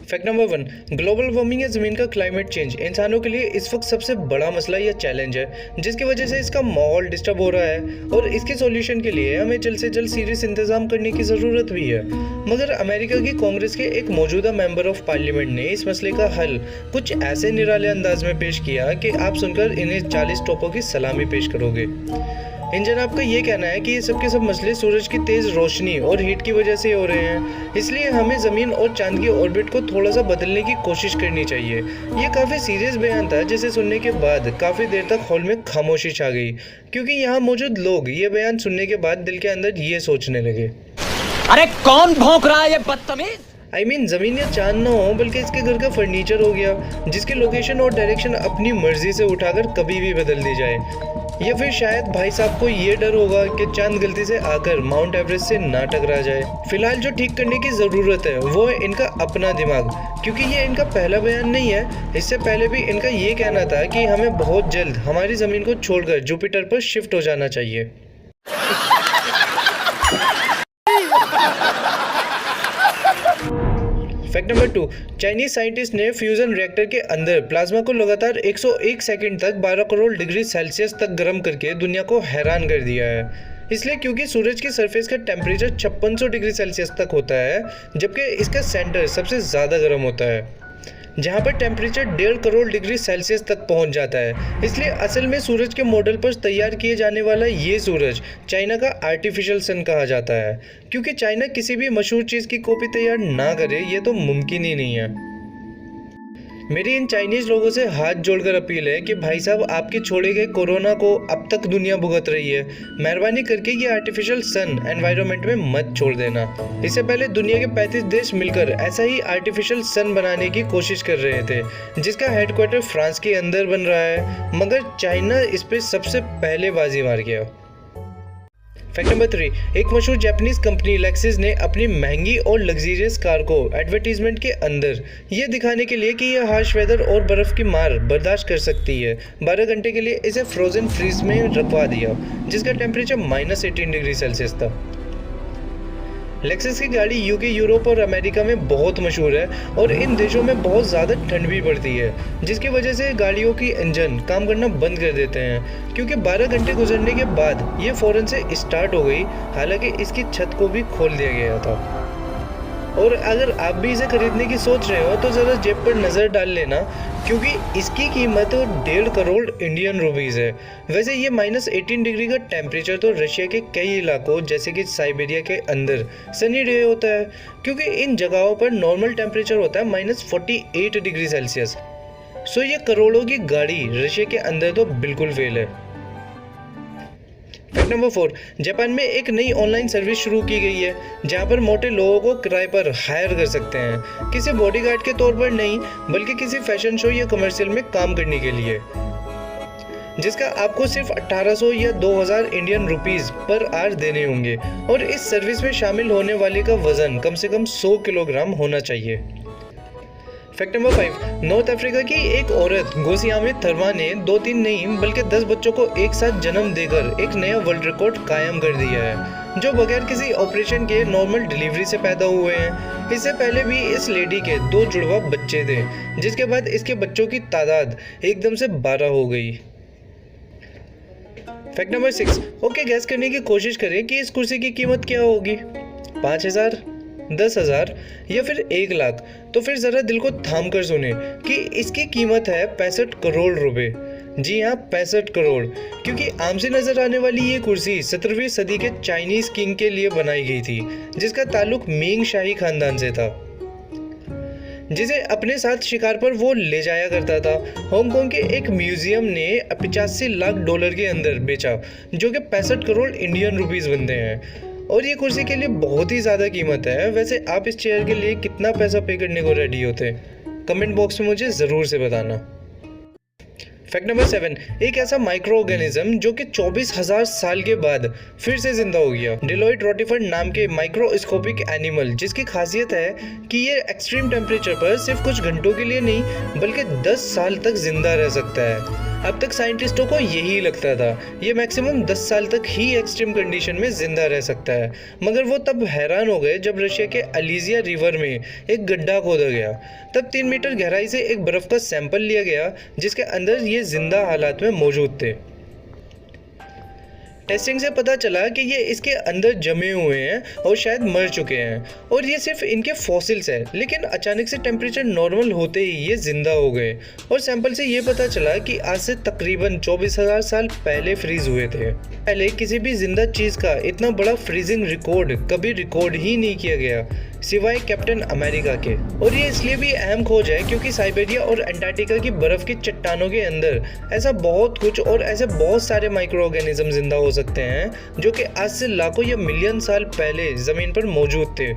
Fact number 1, global warming या ज़मीन का क्लाइमेट चेंज इंसानों के लिए इस वक्त सबसे बड़ा मसला या चैलेंज है, जिसकी वजह से इसका माहौल डिस्टर्ब हो रहा है और इसके सॉल्यूशन के लिए हमें जल्द से जल्द सीरियस इंतजाम करने की ज़रूरत भी है। मगर अमेरिका की कांग्रेस के एक मौजूदा मेंबर ऑफ पार्लियामेंट ने इस मसले का हल कुछ ऐसे निराले अंदाज में पेश किया कि आप सुनकर इन्हें 40 टोपों की सलामी पेश करोगे। इन जनाब का ये कहना है कि ये सब के सब मसले सूरज की तेज़ रोशनी और हीट की वजह से हो रहे हैं, इसलिए हमें ज़मीन और चांद की ऑर्बिट को थोड़ा सा बदलने की कोशिश करनी चाहिए। ये काफ़ी सीरियस बयान था, जिसे सुनने के बाद काफ़ी देर तक हॉल में खामोशी छा गई, क्योंकि यहाँ मौजूद लोग ये बयान सुनने के बाद दिल के अंदर ये सोचने लगे, अरे कौन भौंक रहा है ये बदतमीज। ज़मीन या चांद ना हो बल्कि इसके घर का फर्नीचर हो गया, जिसकी लोकेशन और डायरेक्शन अपनी मर्जी से उठाकर कभी भी बदल दी जाए। या फिर शायद भाई साहब को ये डर होगा कि चांद गलती से आकर माउंट एवरेस्ट से ना टकरा जाए। फिलहाल जो ठीक करने की ज़रूरत है वो है इनका अपना दिमाग, क्योंकि ये इनका पहला बयान नहीं है। इससे पहले भी इनका ये कहना था कि हमें बहुत जल्द हमारी ज़मीन को छोड़कर जुपिटर पर शिफ्ट हो जाना चाहिए। फैक्ट नंबर 2, चाइनीज साइंटिस्ट ने फ्यूजन रिएक्टर के अंदर प्लाज्मा को लगातार 101 सेकंड तक 12 करोड़ डिग्री सेल्सियस तक गर्म करके दुनिया को हैरान कर दिया है। इसलिए क्योंकि सूरज की सरफेस का टेम्परेचर 5600 डिग्री सेल्सियस तक होता है, जबकि इसका सेंटर सबसे ज़्यादा गर्म होता है, जहाँ पर टेम्परेचर 1.5 करोड़ डिग्री सेल्सियस तक पहुँच जाता है। इसलिए असल में सूरज के मॉडल पर तैयार किए जाने वाला ये सूरज चाइना का आर्टिफिशियल सन कहा जाता है, क्योंकि चाइना किसी भी मशहूर चीज़ की कॉपी तैयार ना करे ये तो मुमकिन ही नहीं है। मेरी इन चाइनीज़ लोगों से हाथ जोड़कर अपील है कि भाई साहब, आपके छोड़े गए कोरोना को अब तक दुनिया भुगत रही है, मेहरबानी करके ये आर्टिफिशियल सन एनवायरनमेंट में मत छोड़ देना। इससे पहले दुनिया के 35 देश मिलकर ऐसा ही आर्टिफिशियल सन बनाने की कोशिश कर रहे थे, जिसका हेडक्वार्टर फ्रांस के अंदर बन रहा है, मगर चाइना इस पर सबसे पहले बाजी मार गया। फैक्ट नंबर 3, एक मशहूर जापानीज कंपनी लेक्सिस ने अपनी महंगी और लग्जरियस कार को एडवर्टीजमेंट के अंदर ये दिखाने के लिए कि यह हार्श वेदर और बर्फ़ की मार बर्दाश्त कर सकती है, 12 घंटे के लिए इसे फ्रोजन फ्रीज में रखवा दिया, जिसका टेम्परेचर -18 डिग्री सेल्सियस था। लेक्सिस की गाड़ी यूके, यूरोप और अमेरिका में बहुत मशहूर है और इन देशों में बहुत ज़्यादा ठंड भी पड़ती है, जिसकी वजह से गाड़ियों की इंजन काम करना बंद कर देते हैं, क्योंकि 12 घंटे गुजरने के बाद ये फ़ौरन से स्टार्ट हो गई। हालांकि इसकी छत को भी खोल दिया गया था। और अगर आप भी इसे खरीदने की सोच रहे हो तो ज़रा जेब पर नज़र डाल लेना, क्योंकि इसकी कीमत 1.5 करोड़ इंडियन रुपीज़ है। वैसे ये -18 डिग्री का टेम्परेचर तो रशिया के कई इलाकों जैसे कि साइबेरिया के अंदर सनी डे होता है, क्योंकि इन जगहों पर नॉर्मल टेम्परेचर होता है -48 डिग्री सेल्सियस। सो ये करोड़ों की गाड़ी रशिया के अंदर तो बिल्कुल फेल है। फैक्ट नंबर 4, जापान में एक नई ऑनलाइन सर्विस शुरू की गई है, जहां पर मोटे लोगों को किराए पर हायर कर सकते हैं, किसी बॉडीगार्ड के तौर पर नहीं बल्कि किसी फैशन शो या कमर्शियल में काम करने के लिए, जिसका आपको सिर्फ 1800 या 2000 इंडियन रुपीज़ पर आवर देने होंगे। और इस सर्विस में शामिल होने वाले का वजन कम से कम 100 किलोग्राम होना चाहिए। फैक्ट नंबर 5, नॉर्थ अफ्रीका की एक औरत गोसियामी थर्मा ने 2-3 नहीं बल्कि 10 बच्चों को एक साथ जन्म देकर एक नया वर्ल्ड रिकॉर्ड कायम कर दिया है, जो बगैर किसी ऑपरेशन के नॉर्मल डिलीवरी से पैदा हुए हैं। इससे पहले भी इस लेडी के 2 जुड़वा बच्चे थे, जिसके बाद इसके बच्चों की तादाद एकदम से 12 हो गई। फैक्ट नंबर 6, ओके, गैस करने की कोशिश करें कि इस कुर्सी की कीमत क्या होगी, 5000, 10,000 या फिर 1 लाख। तो फिर ज़रा दिल को थाम कर सुने कि इसकी कीमत है 65 करोड़ रुपए। जी हाँ, 65 करोड़, क्योंकि आम से नज़र आने वाली ये कुर्सी 17वीं सदी के चाइनीज़ किंग के लिए बनाई गई थी, जिसका ताल्लुक मिंग शाही खानदान से था, जिसे अपने साथ शिकार पर वो ले जाया करता था। हांगकांग के एक म्यूजियम ने 85 लाख डॉलर के अंदर बेचा, जो कि 65 करोड़ इंडियन रुपीज़ बनते हैं, और ये कुर्सी के लिए बहुत ही ज़्यादा कीमत है। वैसे आप इस चेयर के लिए कितना पैसा पे करने को रेडी होते? कमेंट बॉक्स में मुझे ज़रूर से बताना। फैक्ट नंबर 7, एक ऐसा माइक्रो ऑर्गेनिज्म जो कि 24,000 साल के बाद फिर से जिंदा हो गया, डिलॉयट रोटिफर्ड नाम के माइक्रोस्कोपिक एनिमल, जिसकी खासियत है कि ये एक्सट्रीम टेम्परेचर पर सिर्फ कुछ घंटों के लिए नहीं बल्कि 10 साल तक जिंदा रह सकता है। अब तक साइंटिस्टों को यही लगता था ये मैक्सिमम 10 साल तक ही एक्सट्रीम कंडीशन में जिंदा रह सकता है, मगर वो तब हैरान हो गए जब रशिया के अलीजिया रिवर में एक गड्ढा खोदा गया। तब 3 मीटर गहराई से एक बर्फ का सैंपल लिया गया जिसके अंदर ये जिंदा हालात में मौजूद थे। टेस्टिंग से पता चला कि ये इसके अंदर जमे हुए हैं और शायद मर चुके हैं और ये सिर्फ इनके फॉसिल्स हैं, लेकिन अचानक से टेम्परेचर नॉर्मल होते ही ये जिंदा हो गए और सैंपल से ये पता चला कि आज से तकरीबन 24,000 साल पहले फ्रीज हुए थे। पहले किसी भी जिंदा चीज का इतना बड़ा फ्रीजिंग रिकॉर्ड कभी रिकॉर्ड ही नहीं किया गया सिवाय कैप्टन अमेरिका के। और ये इसलिए भी अहम खोज है क्योंकि साइबेरिया और अंटार्कटिका की बर्फ की चट्टानों के अंदर ऐसा बहुत कुछ और ऐसे बहुत सारे माइक्रो ऑर्गेनिज्म जिंदा हो सकते हैं जो कि आज से लाखों या मिलियन साल पहले जमीन पर मौजूद थे।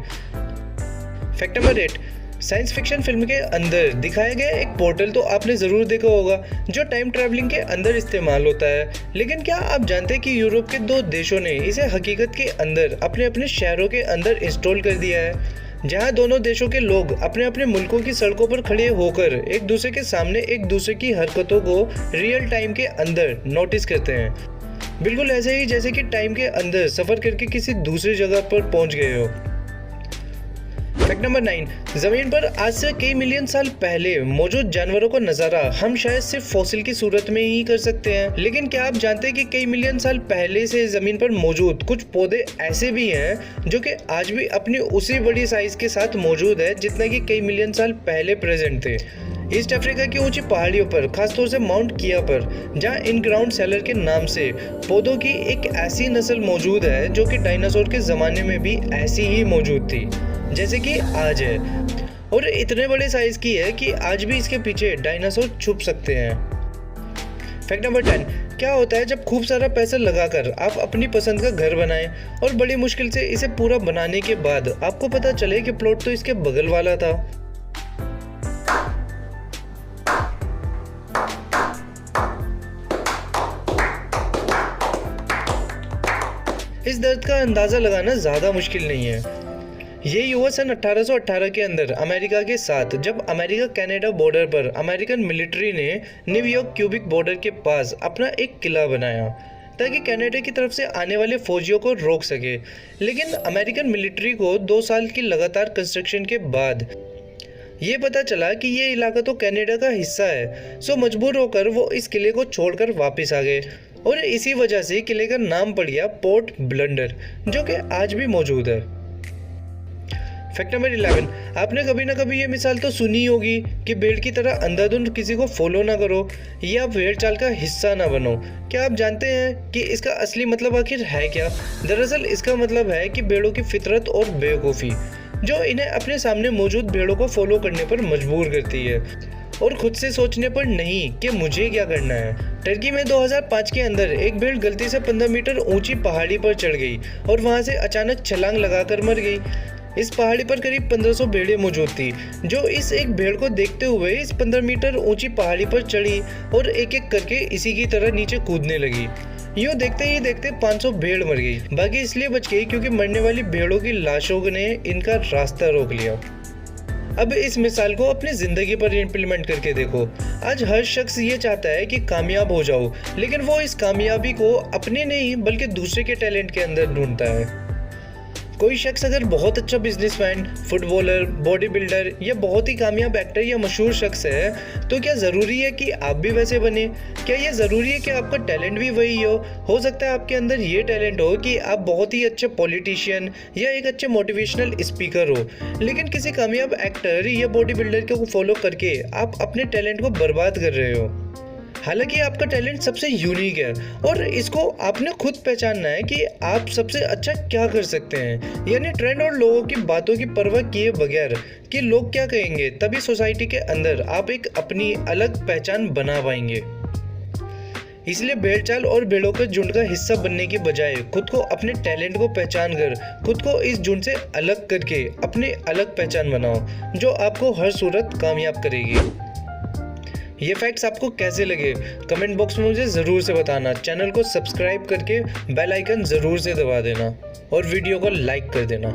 Fact number 8, science fiction film के अंदर दिखाया गया एक पोर्टल तो आपने ज़रूर देखा होगा जो टाइम ट्रैवलिंग के अंदर इस्तेमाल होता है, लेकिन क्या आप जानते हैं कि यूरोप के 2 देशों ने इसे हकीकत के अंदर अपने अपने शहरों के अंदर इंस्टॉल कर दिया है, जहां दोनों देशों के लोग अपने अपने मुल्कों की सड़कों पर खड़े होकर एक दूसरे के सामने एक दूसरे की हरकतों को रियल टाइम के अंदर नोटिस करते हैं, बिल्कुल ऐसे ही जैसे कि टाइम के अंदर सफ़र करके किसी दूसरी जगह पर पहुंच गए हो। फैक्ट नंबर 9, जमीन पर आज से कई मिलियन साल पहले मौजूद जानवरों का नज़ारा हम शायद सिर्फ फॉसिल की सूरत में ही कर सकते हैं, लेकिन क्या आप जानते हैं कि कई मिलियन साल पहले से जमीन पर मौजूद कुछ पौधे ऐसे भी हैं जो कि आज भी अपनी उसी बड़ी साइज के साथ मौजूद है जितना कि कई मिलियन साल पहले प्रेजेंट थे। ईस्ट अफ्रीका की ऊंची पहाड़ियों पर, खासतौर से माउंट किया पर, जहां इन ग्राउंड सेलर के नाम से पौधों की एक ऐसी नस्ल मौजूद है जो कि डायनासोर के ज़माने में भी ऐसी ही मौजूद थी जैसे कि आज है, और इतने बड़े साइज की है कि आज भी इसके पीछे डायनासोर छुप सकते हैं। फैक्ट नंबर 10, क्या होता है जब खूब सारा पैसा लगाकर आप अपनी पसंद का घर बनाएं और बड़ी मुश्किल से इसे पूरा बनाने के बाद आपको पता चले कि प्लॉट तो इसके बगल वाला था। इस दर्द का अंदाजा लगाना ज्यादा मुश्किल नहीं है। ये युवा सन 1818 के अंदर अमेरिका के साथ, जब अमेरिका कनाडा बॉर्डर पर अमेरिकन मिलिट्री ने न्यूयॉर्क क्यूबिक बॉर्डर के पास अपना एक किला बनाया ताकि कनाडा की तरफ से आने वाले फौजियों को रोक सके, लेकिन अमेरिकन मिलिट्री को 2 साल की लगातार कंस्ट्रक्शन के बाद ये पता चला कि ये इलाका तो कनाडा का हिस्सा है, सो मजबूर होकर वो इस किले को छोड़कर वापस आ गए और इसी वजह से किले का नाम पड़ गया पोर्ट ब्लंडर, जो कि आज भी मौजूद है। फैक्ट नंबर 11, आपने कभी ना कभी ये मिसाल तो सुनी होगी कि भेड़ की तरह अंधाधुंध किसी को फॉलो ना करो या भेड़ चाल का हिस्सा ना बनो। क्या आप जानते हैं कि इसका असली मतलब आखिर है क्या? दरअसल इसका मतलब है कि भेड़ों की फितरत और बेवकूफ़ी जो इन्हें अपने सामने मौजूद भेड़ों को फॉलो करने पर मजबूर करती है और खुद से सोचने पर नहीं कि मुझे क्या करना है। टर्की में 2005 के अंदर एक भेड़ गलती से 15 मीटर ऊंची पहाड़ी पर चढ़ गई और वहां से अचानक छलांग लगाकर मर गई। इस पहाड़ी पर करीब 1500 भेड़ें मौजूद थी जो इस एक भेड़ को देखते हुए इस 15 मीटर ऊंची पहाड़ी पर चढ़ी और एक एक करके इसी की तरह नीचे कूदने लगी। यूँ देखते ही देखते 500 भेड़ मर गई। बाकी इसलिए बच गई क्योंकि मरने वाली भेड़ों की लाशों ने इनका रास्ता रोक लिया। अब इस मिसाल को अपनी ज़िंदगी पर इम्प्लीमेंट करके देखो। आज हर शख्स ये चाहता है कि कामयाब हो जाओ, लेकिन वो इस कामयाबी को अपने नहीं बल्कि दूसरे के टैलेंट के अंदर ढूंढता है। कोई शख्स अगर बहुत अच्छा बिजनेसमैन, फुटबॉलर, बॉडी बिल्डर या बहुत ही कामयाब एक्टर या मशहूर शख्स है, तो क्या ज़रूरी है कि आप भी वैसे बने? क्या ये ज़रूरी है कि आपका टैलेंट भी वही हो सकता है आपके अंदर ये टैलेंट हो कि आप बहुत ही अच्छे पॉलिटिशियन या एक अच्छे मोटिवेशनल स्पीकर हो, लेकिन किसी कामयाब एक्टर या बॉडी बिल्डर को फॉलो करके आप अपने टैलेंट को बर्बाद कर रहे हो। हालांकि आपका टैलेंट सबसे यूनिक है और इसको आपने खुद पहचानना है कि आप सबसे अच्छा क्या कर सकते हैं, यानी ट्रेंड और लोगों की बातों की परवाह किए बगैर कि लोग क्या कहेंगे, तभी सोसाइटी के अंदर आप एक अपनी अलग पहचान बना पाएंगे। इसलिए भेड़ चाल और भेड़ों के झुंड का हिस्सा बनने की बजाय खुद को, अपने टैलेंट को पहचान कर खुद को इस झुंड से अलग करके अपने अलग पहचान बनाओ जो आपको हर सूरत कामयाब करेगी। ये फैक्ट्स आपको कैसे लगे कमेंट बॉक्स में मुझे ज़रूर से बताना। चैनल को सब्सक्राइब करके बेल आइकन ज़रूर से दबा देना और वीडियो को लाइक कर देना।